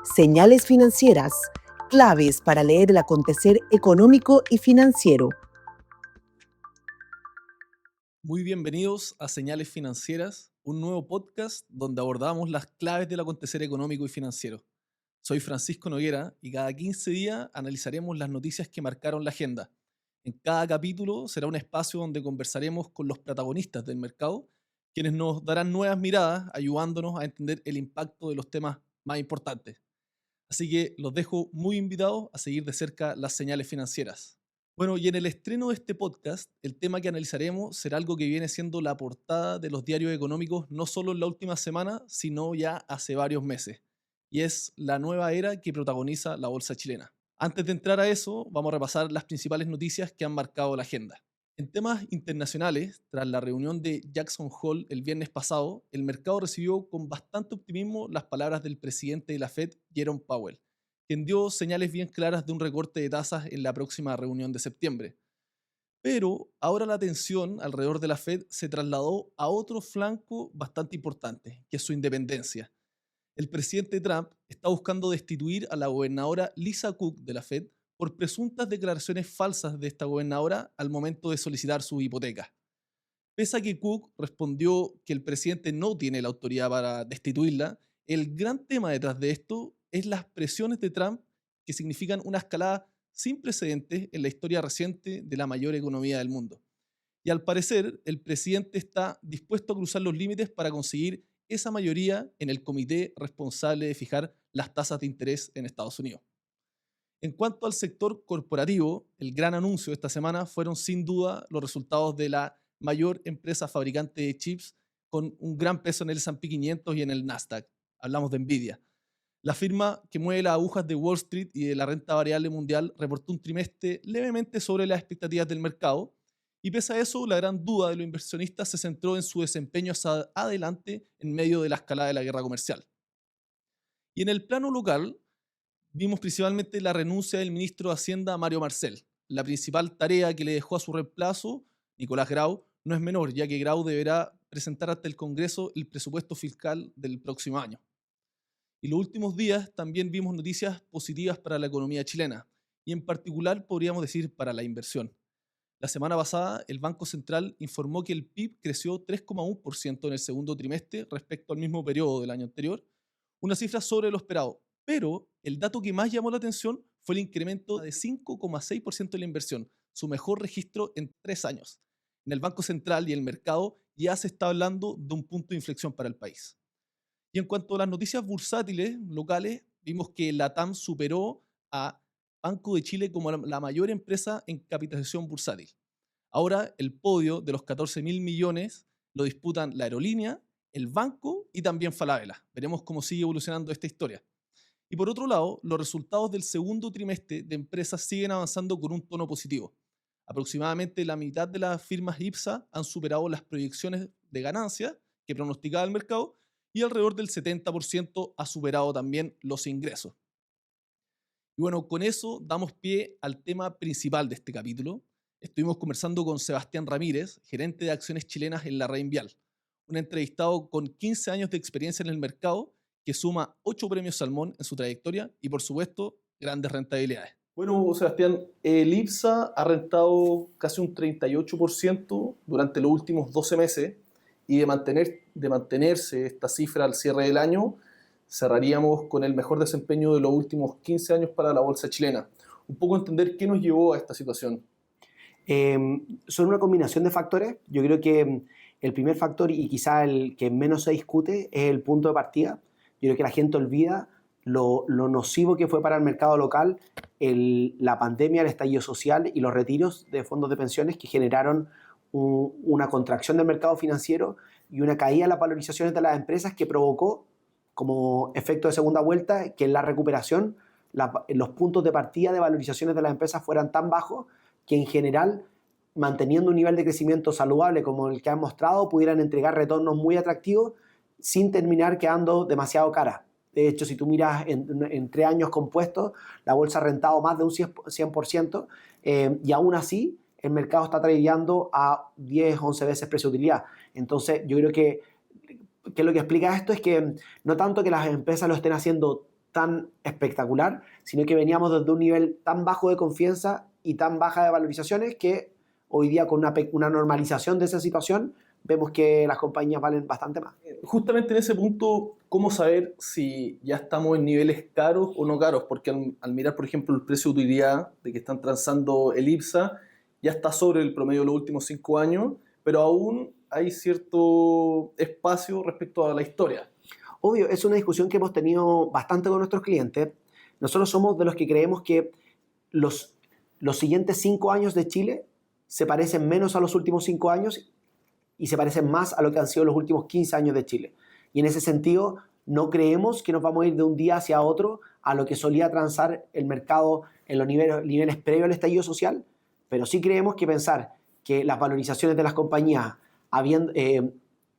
Señales financieras, claves para leer el acontecer económico y financiero. Muy bienvenidos a Señales Financieras, un nuevo podcast donde abordamos las claves del acontecer económico y financiero. Soy Francisco Noguera y cada 15 días analizaremos las noticias que marcaron la agenda. En cada capítulo será un espacio donde conversaremos con los protagonistas del mercado, quienes nos darán nuevas miradas, ayudándonos a entender el impacto de los temas más importantes. Así que los dejo muy invitados a seguir de cerca las señales financieras. Bueno, y en el estreno de este podcast, el tema que analizaremos será algo que viene siendo la portada de los diarios económicos no solo en la última semana, sino ya hace varios meses. Y es la nueva era que protagoniza la bolsa chilena. Antes de entrar a eso, vamos a repasar las principales noticias que han marcado la agenda. En temas internacionales, tras la reunión de Jackson Hole el viernes pasado, el mercado recibió con bastante optimismo las palabras del presidente de la Fed, Jerome Powell, quien dio señales bien claras de un recorte de tasas en la próxima reunión de septiembre. Pero ahora la atención alrededor de la Fed se trasladó a otro flanco bastante importante, que es su independencia. El presidente Trump está buscando destituir a la gobernadora Lisa Cook de la Fed por presuntas declaraciones falsas de esta gobernadora al momento de solicitar su hipoteca. Pese a que Cook respondió que el presidente no tiene la autoridad para destituirla, el gran tema detrás de esto es las presiones de Trump que significan una escalada sin precedentes en la historia reciente de la mayor economía del mundo. Y al parecer, el presidente está dispuesto a cruzar los límites para conseguir esa mayoría en el comité responsable de fijar las tasas de interés en Estados Unidos. En cuanto al sector corporativo, el gran anuncio de esta semana fueron sin duda los resultados de la mayor empresa fabricante de chips con un gran peso en el S&P 500 y en el Nasdaq. Hablamos de Nvidia. La firma que mueve las agujas de Wall Street y de la renta variable mundial reportó un trimestre levemente sobre las expectativas del mercado, y pese a eso, la gran duda de los inversionistas se centró en su desempeño hacia adelante en medio de la escalada de la guerra comercial. Y en el plano local, vimos principalmente la renuncia del ministro de Hacienda, Mario Marcel. La principal tarea que le dejó a su reemplazo, Nicolás Grau, no es menor, ya que Grau deberá presentar ante el Congreso el presupuesto fiscal del próximo año. Y los últimos días también vimos noticias positivas para la economía chilena, y en particular podríamos decir para la inversión. La semana pasada, el Banco Central informó que el PIB creció 3,1% en el segundo trimestre respecto al mismo periodo del año anterior, una cifra sobre lo esperado. Pero el dato que más llamó la atención fue el incremento de 5,6% de la inversión, su mejor registro en 3 años. En el Banco Central y el mercado ya se está hablando de un punto de inflexión para el país. Y en cuanto a las noticias bursátiles locales, vimos que la TAM superó a Banco de Chile como la mayor empresa en capitalización bursátil. Ahora el podio de los 14.000 millones lo disputan la aerolínea, el banco y también Falabella. Veremos cómo sigue evolucionando esta historia. Y por otro lado, los resultados del segundo trimestre de empresas siguen avanzando con un tono positivo. Aproximadamente la mitad de las firmas IPSA han superado las proyecciones de ganancias que pronosticaba el mercado, y alrededor del 70% ha superado también los ingresos. Y bueno, con eso damos pie al tema principal de este capítulo. Estuvimos conversando con Sebastián Ramírez, gerente de acciones chilenas en la Reinvial, un entrevistado con 15 años de experiencia en el mercado que suma 8 premios Salmón en su trayectoria y, por supuesto, grandes rentabilidades. Bueno, Sebastián, el IPSA ha rentado casi un 38% durante los últimos 12 meses, y de mantenerse esta cifra al cierre del año, cerraríamos con el mejor desempeño de los últimos 15 años para la bolsa chilena. Un poco entender qué nos llevó a esta situación. Son una combinación de factores. Yo creo que el primer factor, y quizá el que menos se discute, es el punto de partida. Yo creo que la gente olvida lo nocivo que fue para el mercado local la pandemia, el estallido social y los retiros de fondos de pensiones que generaron una contracción del mercado financiero y una caída en las valorizaciones de las empresas que provocó como efecto de segunda vuelta que en la recuperación los puntos de partida de valorizaciones de las empresas fueran tan bajos que en general, manteniendo un nivel de crecimiento saludable como el que han mostrado, pudieran entregar retornos muy atractivos sin terminar quedando demasiado caras. De hecho, si tú miras en 3 años compuestos, la bolsa ha rentado más de un 100%, y aún así el mercado está tradeando a 10, 11 veces precio-utilidad. Entonces, yo creo que lo que explica esto es que no tanto que las empresas lo estén haciendo tan espectacular, sino que veníamos desde un nivel tan bajo de confianza y tan baja de valorizaciones que hoy día con una normalización de esa situación vemos que las compañías valen bastante más. Justamente en ese punto, ¿cómo saber si ya estamos en niveles caros o no caros? Porque al mirar, por ejemplo, el precio de utilidad de que están transando el IPSA, ya está sobre el promedio de los últimos 5 años, pero aún hay cierto espacio respecto a la historia. Obvio, es una discusión que hemos tenido bastante con nuestros clientes. Nosotros somos de los que creemos que los siguientes 5 años de Chile se parecen menos a los últimos 5 años y se parecen más a lo que han sido los últimos 15 años de Chile. Y en ese sentido, no creemos que nos vamos a ir de un día hacia otro a lo que solía transar el mercado en los niveles previos al estallido social, pero sí creemos que pensar que las valorizaciones de las compañías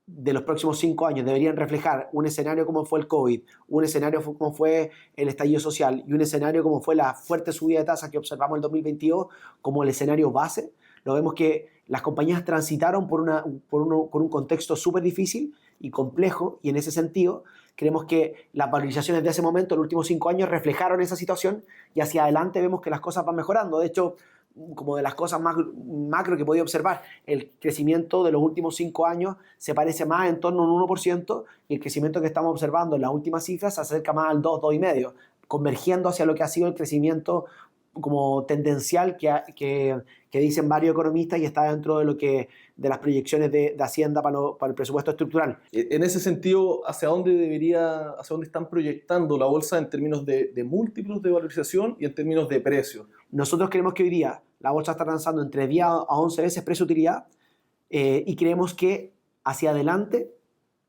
de los próximos 5 años deberían reflejar un escenario como fue el COVID, un escenario como fue el estallido social y un escenario como fue la fuerte subida de tasas que observamos en el 2022 como el escenario base. Lo vemos que las compañías transitaron por un contexto súper difícil y complejo, y en ese sentido creemos que las valorizaciones de ese momento, en los últimos 5 años, reflejaron esa situación y hacia adelante vemos que las cosas van mejorando. De hecho, como de las cosas más macro que he podido observar, el crecimiento de los últimos 5 años se parece más en torno a un 1% y el crecimiento que estamos observando en las últimas cifras se acerca más al 2, 2,5%, convergiendo hacia lo que ha sido el crecimiento como tendencial que dicen varios economistas y está dentro de las proyecciones de Hacienda para el presupuesto estructural. En ese sentido, ¿hacia dónde están proyectando la bolsa en términos de múltiplos de valorización y en términos de precio? Nosotros creemos que hoy día la bolsa está transando entre 10 a 11 veces precio-utilidad y creemos que hacia adelante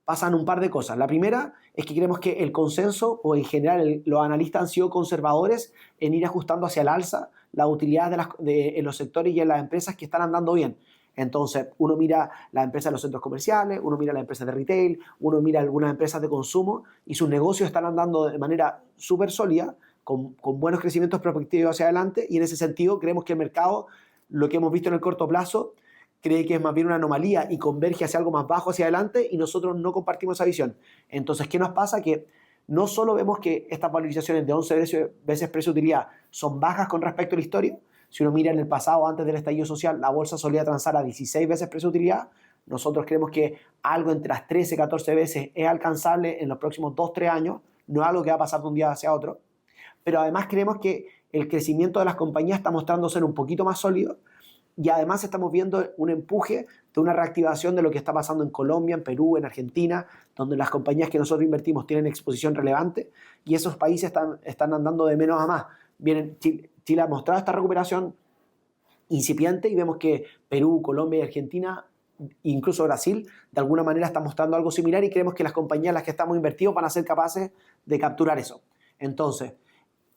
pasan un par de cosas. La primera es que creemos que el consenso, o en general los analistas han sido conservadores en ir ajustando hacia el alza la utilidad en los sectores y en las empresas que están andando bien. Entonces, uno mira las empresas de los centros comerciales, uno mira las empresas de retail, uno mira algunas empresas de consumo y sus negocios están andando de manera súper sólida, con buenos crecimientos prospectivos hacia adelante, y en ese sentido creemos que el mercado, lo que hemos visto en el corto plazo, cree que es más bien una anomalía y converge hacia algo más bajo hacia adelante, y nosotros no compartimos esa visión. Entonces, ¿qué nos pasa? Que no solo vemos que estas valorizaciones de 11 veces precio-utilidad son bajas con respecto a la historia. Si uno mira en el pasado, antes del estallido social, la bolsa solía transar a 16 veces precio-utilidad. Nosotros creemos que algo entre las 13, 14 veces es alcanzable en los próximos 2, 3 años. No es algo que va a pasar de un día hacia otro. Pero además creemos que el crecimiento de las compañías está mostrando ser un poquito más sólido, y además estamos viendo un empuje de una reactivación de lo que está pasando en Colombia, en Perú, en Argentina, donde las compañías que nosotros invertimos tienen exposición relevante y esos países están andando de menos a más. Chile ha mostrado esta recuperación incipiente y vemos que Perú, Colombia y Argentina, incluso Brasil, de alguna manera están mostrando algo similar, y creemos que las compañías en las que estamos invertidos van a ser capaces de capturar eso. Entonces,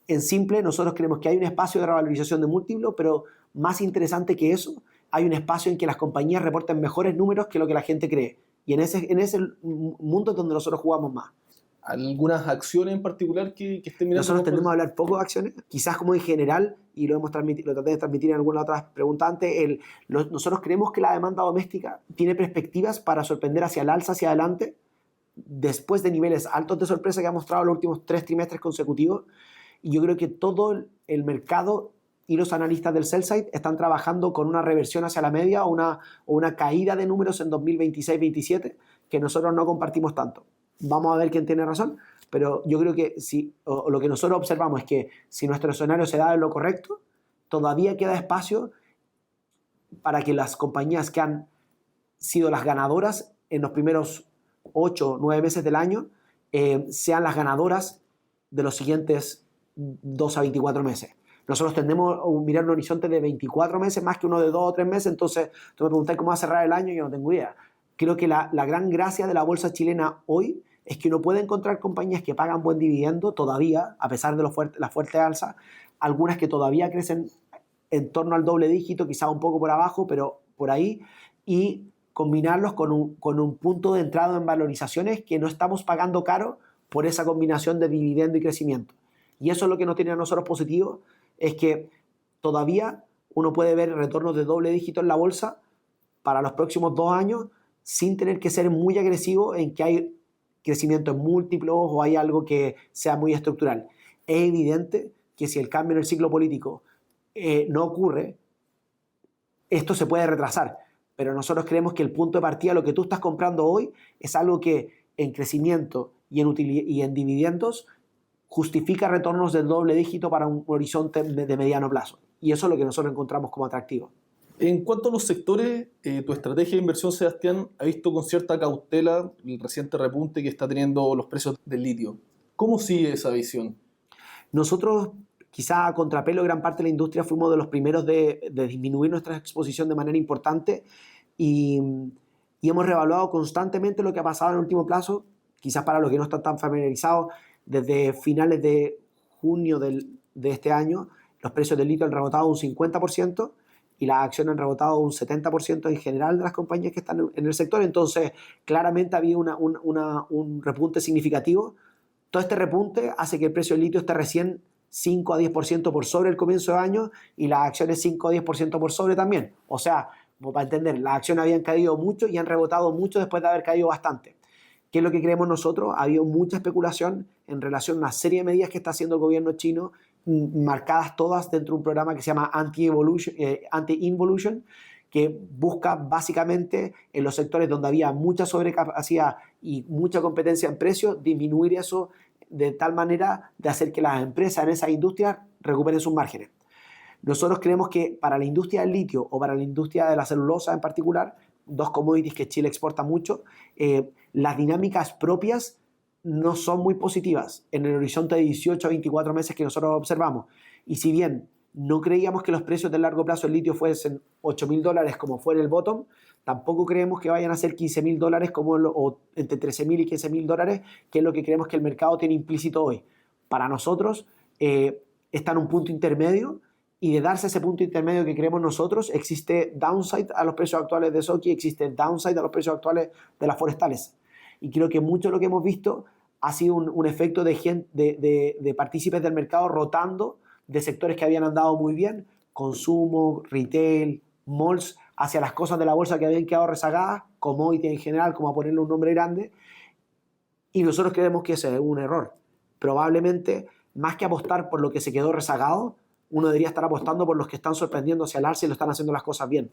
en simple, nosotros creemos que hay un espacio de revalorización de múltiplos, pero más interesante que eso, hay un espacio en que las compañías reporten mejores números que lo que la gente cree. Y en ese mundo es donde nosotros jugamos más. ¿Algunas acciones en particular que estén mirando? Nosotros tendemos a hablar poco de acciones, quizás como en general, y lo traté de transmitir en algunas otras preguntas antes. Nosotros creemos que la demanda doméstica tiene perspectivas para sorprender hacia el alza, hacia adelante, después de niveles altos de sorpresa que ha mostrado los últimos 3 trimestres consecutivos. Y yo creo que todo el mercado y los analistas del sell side están trabajando con una reversión hacia la media o una caída de números en 2026-27 que nosotros no compartimos tanto. Vamos a ver quién tiene razón, pero yo creo que lo que nosotros observamos es que si nuestro escenario se da en lo correcto, todavía queda espacio para que las compañías que han sido las ganadoras en los primeros 8 o 9 meses del año sean las ganadoras de los siguientes 2 a 24 meses. Nosotros tendemos a mirar un horizonte de 24 meses más que uno de 2 o 3 meses, entonces tú me preguntas cómo va a cerrar el año y yo no tengo idea. Creo que la gran gracia de la bolsa chilena hoy es que uno puede encontrar compañías que pagan buen dividendo todavía, a pesar de la fuerte alza, algunas que todavía crecen en torno al doble dígito, quizá un poco por abajo, pero por ahí, y combinarlos con un punto de entrada en valorizaciones que no estamos pagando caro por esa combinación de dividendo y crecimiento. Y eso es lo que nos tiene a nosotros positivo, es que todavía uno puede ver retornos de doble dígito en la bolsa para los próximos 2 años sin tener que ser muy agresivo en que hay crecimiento en múltiplos o hay algo que sea muy estructural. Es evidente que si el cambio en el ciclo político no ocurre, esto se puede retrasar, pero nosotros creemos que el punto de partida, lo que tú estás comprando hoy, es algo que en crecimiento y en dividendos justifica retornos del doble dígito para un horizonte de mediano plazo. Y eso es lo que nosotros encontramos como atractivo. En cuanto a los sectores, tu estrategia de inversión, Sebastián, ha visto con cierta cautela el reciente repunte que está teniendo los precios del litio. ¿Cómo sigue esa visión? Nosotros, quizá a contrapelo, gran parte de la industria fuimos de los primeros de disminuir nuestra exposición de manera importante y hemos reevaluado constantemente lo que ha pasado en el último plazo. Quizás para los que no están tan familiarizados, desde finales de junio de este año, los precios del litio han rebotado un 50% y las acciones han rebotado un 70% en general de las compañías que están en el sector. Entonces, claramente ha habido un repunte significativo. Todo este repunte hace que el precio del litio esté recién 5 a 10% por sobre el comienzo de año y las acciones 5 a 10% por sobre también. O sea, como para entender, las acciones habían caído mucho y han rebotado mucho después de haber caído bastante. ¿Qué es lo que creemos nosotros? Ha habido mucha especulación en relación a una serie de medidas que está haciendo el gobierno chino, marcadas todas dentro de un programa que se llama Anti-Involution, que busca básicamente en los sectores donde había mucha sobrecapacidad y mucha competencia en precios, disminuir eso de tal manera de hacer que las empresas en esas industrias recuperen sus márgenes. Nosotros creemos que para la industria del litio o para la industria de la celulosa en particular, dos commodities que Chile exporta mucho, las dinámicas propias no son muy positivas en el horizonte de 18 a 24 meses que nosotros observamos. Y si bien no creíamos que los precios de largo plazo del litio fuesen $8.000 como fue en el bottom, tampoco creemos que vayan a ser $15.000 o entre $13.000 y $15.000, que es lo que creemos que el mercado tiene implícito hoy. Para nosotros está en un punto intermedio, y de darse ese punto intermedio que creemos nosotros, existe downside a los precios actuales de Soki, existe downside a los precios actuales de las forestales. Y creo que mucho de lo que hemos visto ha sido un efecto de partícipes del mercado rotando de sectores que habían andado muy bien, consumo, retail, malls, hacia las cosas de la bolsa que habían quedado rezagadas, commodity en general, como a ponerle un nombre grande, y nosotros creemos que ese es un error. Probablemente, más que apostar por lo que se quedó rezagado, uno debería estar apostando por los que están sorprendiendo hacia el alza y lo están haciendo las cosas bien.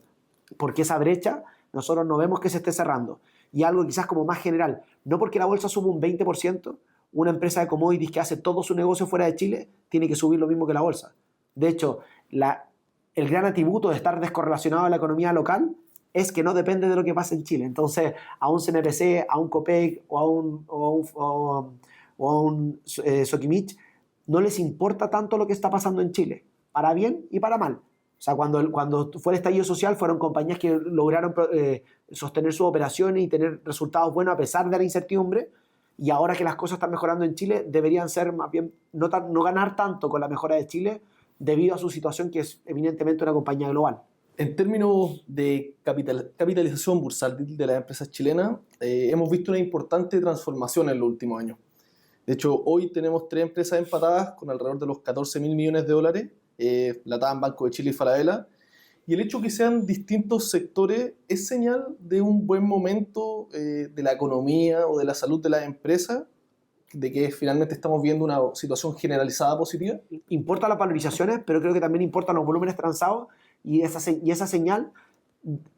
Porque esa brecha nosotros no vemos que se esté cerrando. Y algo quizás como más general, no porque la bolsa suba un 20%, una empresa de commodities que hace todo su negocio fuera de Chile tiene que subir lo mismo que la bolsa. De hecho, el gran atributo de estar descorrelacionado a la economía local es que no depende de lo que pasa en Chile. Entonces, a un CNPC, a un Copec o a un Sokimich, no les importa tanto lo que está pasando en Chile, para bien y para mal. O sea, cuando fue el estallido social, fueron compañías que lograron sostener sus operaciones y tener resultados buenos a pesar de la incertidumbre, y ahora que las cosas están mejorando en Chile, deberían ser más bien no ganar tanto con la mejora de Chile debido a su situación, que es evidentemente una compañía global. En términos de capitalización bursátil de las empresas chilenas, hemos visto una importante transformación en los últimos años. De hecho, hoy tenemos 3 empresas empatadas con alrededor de los $14.000 millones, Latam, Banco de Chile y Falabella. Y el hecho de que sean distintos sectores es señal de un buen momento de la economía o de la salud de las empresas, de que finalmente estamos viendo una situación generalizada positiva. Importan las valorizaciones, pero creo que también importan los volúmenes transados, y esa señal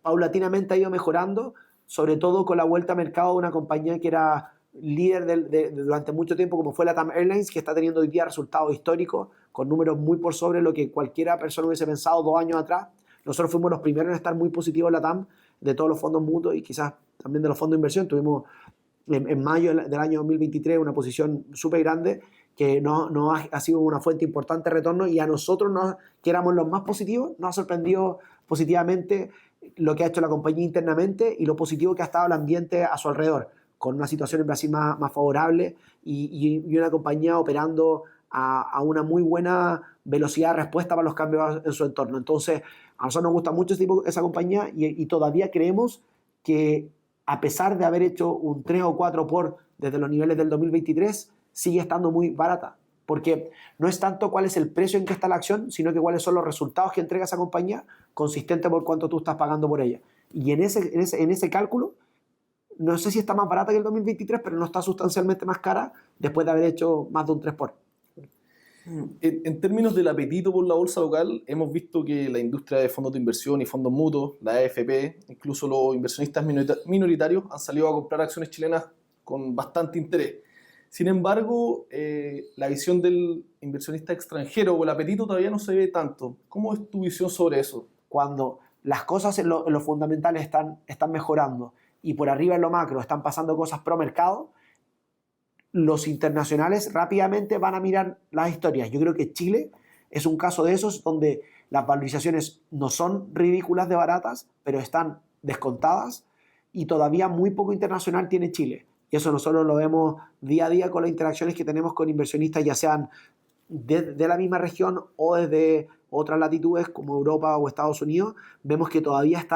paulatinamente ha ido mejorando, sobre todo con la vuelta a mercado de una compañía que era líder durante mucho tiempo, como fue Latam Airlines, que está teniendo hoy día resultados históricos con números muy por sobre lo que cualquiera persona hubiese pensado 2 años atrás. Nosotros fuimos los primeros en estar muy positivos en Latam, de todos los fondos mutuos y quizás también de los fondos de inversión. Tuvimos en mayo del año 2023 una posición súper grande que ha sido una fuente importante de retorno, y a nosotros, que éramos los más positivos, nos ha sorprendido positivamente lo que ha hecho la compañía internamente y lo positivo que ha estado el ambiente a su alrededor, con una situación en Brasil más favorable y una compañía operando a una muy buena velocidad de respuesta para los cambios en su entorno. Entonces, a nosotros nos gusta mucho esa compañía y todavía creemos que, a pesar de haber hecho un 3 o 4 desde los niveles del 2023, sigue estando muy barata. Porque no es tanto cuál es el precio en que está la acción, sino que cuáles son los resultados que entrega esa compañía consistente por cuánto tú estás pagando por ella. Y en ese cálculo, no sé si está más barata que el 2023, pero no está sustancialmente más cara después de haber hecho más de un 3 por. En términos del apetito por la bolsa local, hemos visto que la industria de fondos de inversión y fondos mutuos, la AFP, incluso los inversionistas minoritarios han salido a comprar acciones chilenas con bastante interés. Sin embargo, la visión del inversionista extranjero o el apetito todavía no se ve tanto. ¿Cómo es tu visión sobre eso? Cuando las cosas en lo fundamental están mejorando y por arriba en lo macro están pasando cosas pro mercado, los internacionales rápidamente van a mirar las historias. Yo creo que Chile es un caso de esos donde las valorizaciones no son ridículas de baratas, pero están descontadas y todavía muy poco internacional tiene Chile. Y eso nosotros lo vemos día a día con las interacciones que tenemos con inversionistas, ya sean de la misma región o desde otras latitudes como Europa o Estados Unidos. Vemos que todavía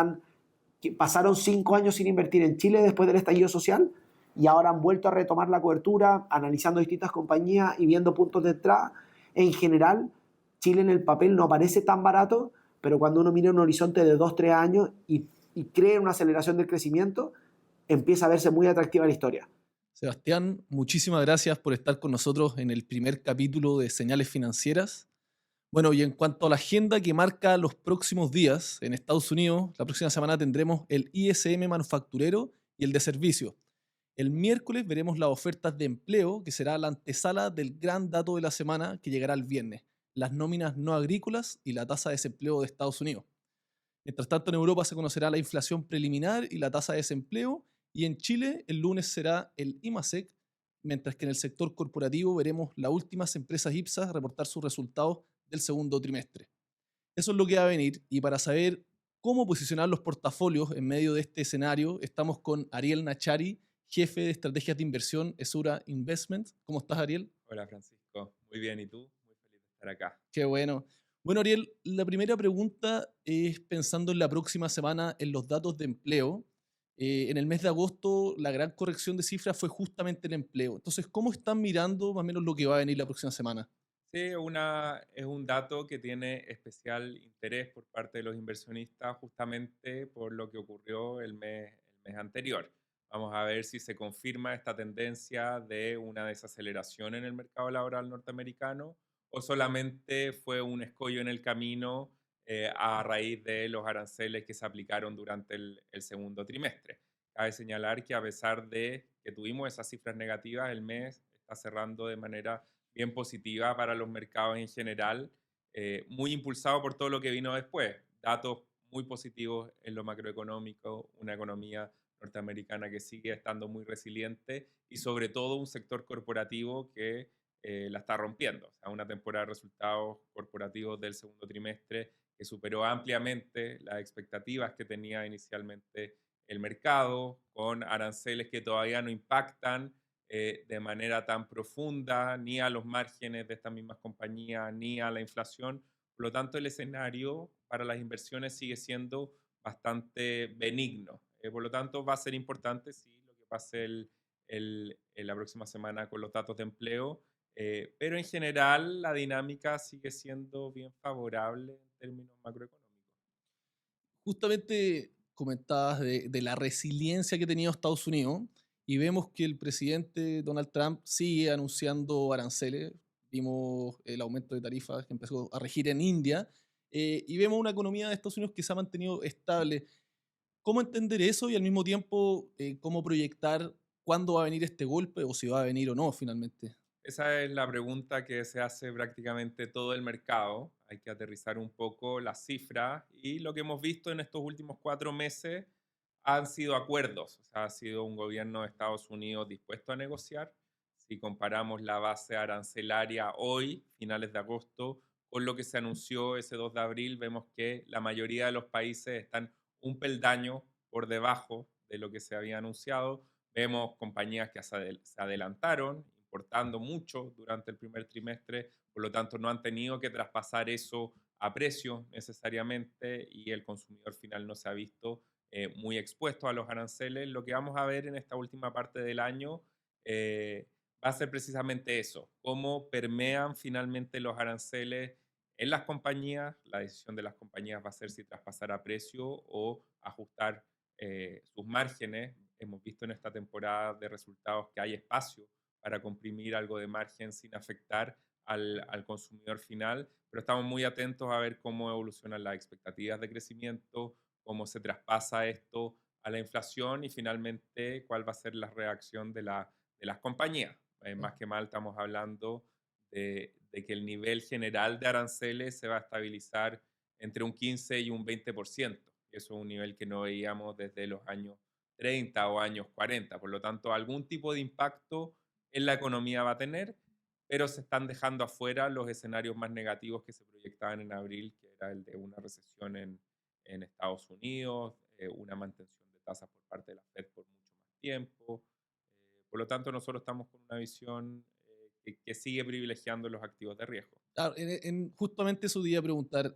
que pasaron 5 años sin invertir en Chile después del estallido social y ahora han vuelto a retomar la cobertura, analizando distintas compañías y viendo puntos de entrada. En general, Chile en el papel no parece tan barato, pero cuando uno mira un horizonte de 2 3 años y cree una aceleración del crecimiento, empieza a verse muy atractiva la historia. Sebastián, muchísimas gracias por estar con nosotros en el primer capítulo de Señales Financieras. Bueno, y en cuanto a la agenda que marca los próximos días, en Estados Unidos, la próxima semana tendremos el ISM manufacturero y el de servicios. El miércoles veremos las ofertas de empleo, que será la antesala del gran dato de la semana que llegará el viernes, las nóminas no agrícolas y la tasa de desempleo de Estados Unidos. Mientras tanto, en Europa se conocerá la inflación preliminar y la tasa de desempleo, y en Chile el lunes será el IMASEC, mientras que en el sector corporativo veremos las últimas empresas IPSA reportar sus resultados del segundo trimestre. Eso es lo que va a venir, y para saber cómo posicionar los portafolios en medio de este escenario, estamos con Ariel Nachari, jefe de estrategias de inversión Esura Investment. ¿Cómo estás, Ariel? Hola Francisco, muy bien, ¿y tú? Muy feliz de estar acá. Qué bueno. Bueno, Ariel, la primera pregunta es pensando en la próxima semana en los datos de empleo. En el mes de agosto, la gran corrección de cifras fue justamente el empleo. Entonces, ¿cómo están mirando más o menos lo que va a venir la próxima semana? Sí, es un dato que tiene especial interés por parte de los inversionistas justamente por lo que ocurrió el mes anterior. Vamos a ver si se confirma esta tendencia de una desaceleración en el mercado laboral norteamericano o solamente fue un escollo en el camino a raíz de los aranceles que se aplicaron durante el segundo trimestre. Cabe señalar que a pesar de que tuvimos esas cifras negativas, el mes está cerrando de manera bien positiva para los mercados en general, muy impulsado por todo lo que vino después. Datos muy positivos en lo macroeconómico, una economía norteamericana que sigue estando muy resiliente y sobre todo un sector corporativo que la está rompiendo. O sea, una temporada de resultados corporativos del segundo trimestre que superó ampliamente las expectativas que tenía inicialmente el mercado, con aranceles que todavía no impactan de manera tan profunda ni a los márgenes de estas mismas compañías ni a la inflación. Por lo tanto, el escenario para las inversiones sigue siendo bastante benigno. Por lo tanto, va a ser importante sí, lo que pase en la próxima semana con los datos de empleo, pero en general la dinámica sigue siendo bien favorable en términos macroeconómicos. Justamente comentabas de la resiliencia que ha tenido Estados Unidos y vemos que el presidente Donald Trump sigue anunciando aranceles. Vimos el aumento de tarifas que empezó a regir en India y vemos una economía de Estados Unidos que se ha mantenido estable. ¿Cómo entender eso y al mismo tiempo cómo proyectar cuándo va a venir este golpe o si va a venir o no finalmente? Esa es la pregunta que se hace prácticamente todo el mercado. Hay que aterrizar un poco las cifras y lo que hemos visto en estos últimos 4 meses han sido acuerdos. O sea, ha sido un gobierno de Estados Unidos dispuesto a negociar. Si comparamos la base arancelaria hoy, finales de agosto, con lo que se anunció ese 2 de abril, vemos que la mayoría de los países están un peldaño por debajo de lo que se había anunciado. Vemos compañías que se adelantaron, importando mucho durante el primer trimestre, por lo tanto no han tenido que traspasar eso a precio necesariamente y el consumidor final no se ha visto muy expuesto a los aranceles. Lo que vamos a ver en esta última parte del año va a ser precisamente eso, cómo permean finalmente los aranceles en las compañías. La decisión de las compañías va a ser si traspasar a precio o ajustar sus márgenes hemos visto en esta temporada de resultados que hay espacio para comprimir algo de margen sin afectar al consumidor final, pero estamos muy atentos a ver cómo evolucionan las expectativas de crecimiento, cómo se traspasa esto a la inflación y finalmente cuál va a ser la reacción de las compañías. Más que mal estamos hablando de que el nivel general de aranceles se va a estabilizar entre un 15 y un 20%. Eso es un nivel que no veíamos desde los años 30 o años 40. Por lo tanto, algún tipo de impacto en la economía va a tener, pero se están dejando afuera los escenarios más negativos que se proyectaban en abril, que era el de una recesión en Estados Unidos, una mantención de tasas por parte de la Fed por mucho más tiempo. Por lo tanto, nosotros estamos con una visión que sigue privilegiando los activos de riesgo. Claro, justamente eso te iba a preguntar,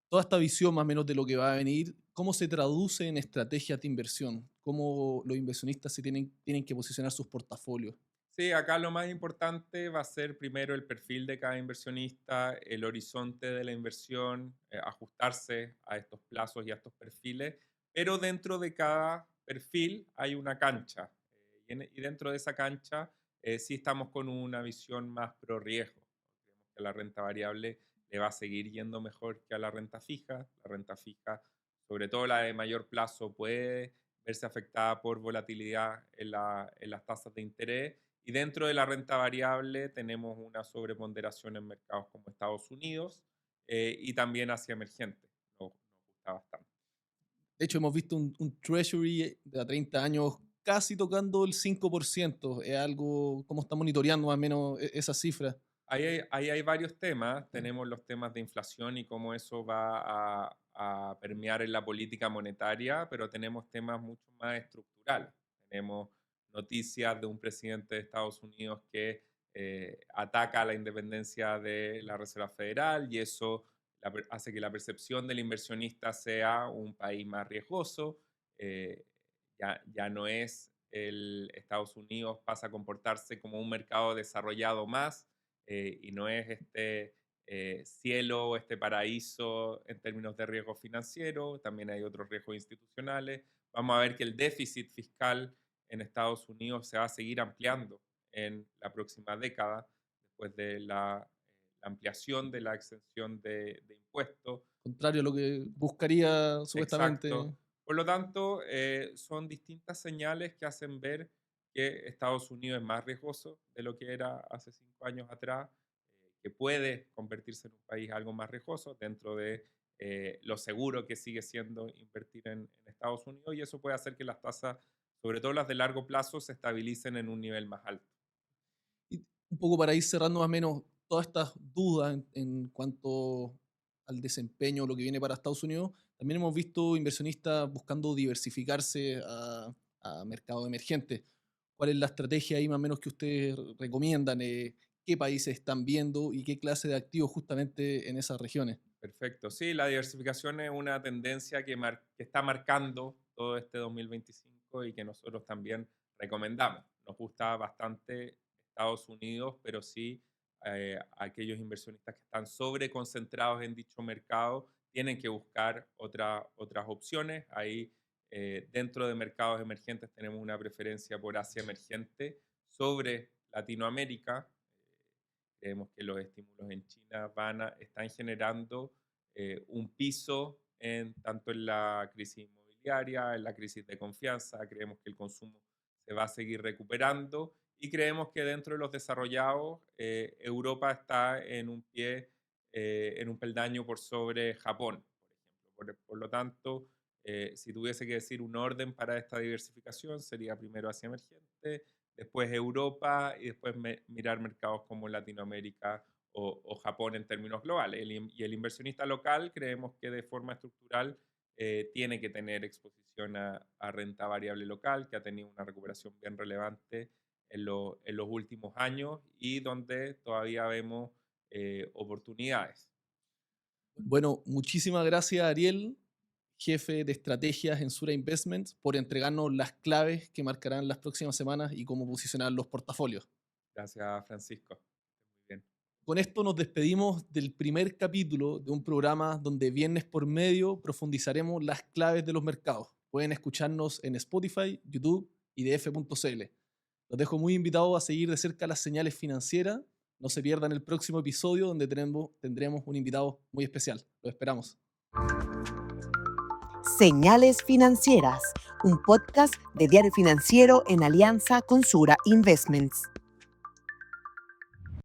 toda esta visión más o menos de lo que va a venir, ¿cómo se traduce en estrategias de inversión? ¿Cómo los inversionistas tienen que posicionar sus portafolios? Sí, acá lo más importante va a ser primero el perfil de cada inversionista, el horizonte de la inversión, ajustarse a estos plazos y a estos perfiles, pero dentro de cada perfil hay una cancha. Y dentro de esa cancha sí estamos con una visión más pro riesgo. Creemos que la renta variable le va a seguir yendo mejor que a la renta fija. La renta fija, sobre todo la de mayor plazo, puede verse afectada por volatilidad en las tasas de interés y dentro de la renta variable tenemos una sobreponderación en mercados como Estados Unidos y también Asia emergente. Nos gusta bastante. De hecho, hemos visto un Treasury de a 30 años casi tocando el 5%. Es algo, ¿cómo está monitoreando más o menos esa cifra? Ahí hay varios temas. Tenemos los temas de inflación y cómo eso va a permear en la política monetaria, pero tenemos temas mucho más estructurales. Tenemos noticias de un presidente de Estados Unidos que ataca la independencia de la Reserva Federal y eso hace que la percepción del inversionista sea un país más riesgoso. eh, ya no es el Estados Unidos, pasa a comportarse como un mercado desarrollado más y no es este cielo, este paraíso en términos de riesgo financiero. También hay otros riesgos institucionales. Vamos a ver que el déficit fiscal en Estados Unidos se va a seguir ampliando en la próxima década después de la ampliación de la exención de impuestos. Contrario a lo que buscaría supuestamente. Exacto. Por lo tanto, son distintas señales que hacen ver que Estados Unidos es más riesgoso de lo que era hace 5 años atrás, que puede convertirse en un país algo más riesgoso dentro de lo seguro que sigue siendo invertir en Estados Unidos y eso puede hacer que las tasas, sobre todo las de largo plazo, se estabilicen en un nivel más alto. Y un poco para ir cerrando más o menos todas estas dudas en cuanto al desempeño, lo que viene para Estados Unidos, también hemos visto inversionistas buscando diversificarse a mercados emergentes. ¿Cuál es la estrategia ahí más o menos que ustedes recomiendan? ¿Qué países están viendo y qué clase de activos justamente en esas regiones? Perfecto. Sí, la diversificación es una tendencia que está marcando todo este 2025 y que nosotros también recomendamos. Nos gusta bastante Estados Unidos, pero sí aquellos inversionistas que están sobreconcentrados en dicho mercado tienen que buscar otras opciones. Ahí dentro de mercados emergentes tenemos una preferencia por Asia emergente sobre Latinoamérica. Creemos que los estímulos en China están generando un piso tanto en la crisis inmobiliaria, en la crisis de confianza. Creemos que el consumo se va a seguir recuperando y creemos que dentro de los desarrollados, Europa está en un pie, en un peldaño por sobre Japón, por ejemplo. Por lo tanto, si tuviese que decir un orden para esta diversificación, sería primero Asia emergente, después Europa y después mirar mercados como Latinoamérica o Japón en términos globales. Y el inversionista local creemos que de forma estructural tiene que tener exposición a renta variable local, que ha tenido una recuperación bien relevante en los últimos años y donde todavía vemos oportunidades. Bueno, muchísimas gracias, Ariel, jefe de estrategias en Sura Investments, por entregarnos las claves que marcarán las próximas semanas y cómo posicionar los portafolios. Gracias, Francisco. Muy bien. Con esto nos despedimos del primer capítulo de un programa donde viernes por medio profundizaremos las claves de los mercados. Pueden escucharnos en Spotify, YouTube y df.cl. Los dejo muy invitados a seguir de cerca las señales financieras. No se pierdan el próximo episodio donde tendremos un invitado muy especial. Lo esperamos. Señales Financieras, un podcast de Diario Financiero en alianza con Sura Investments.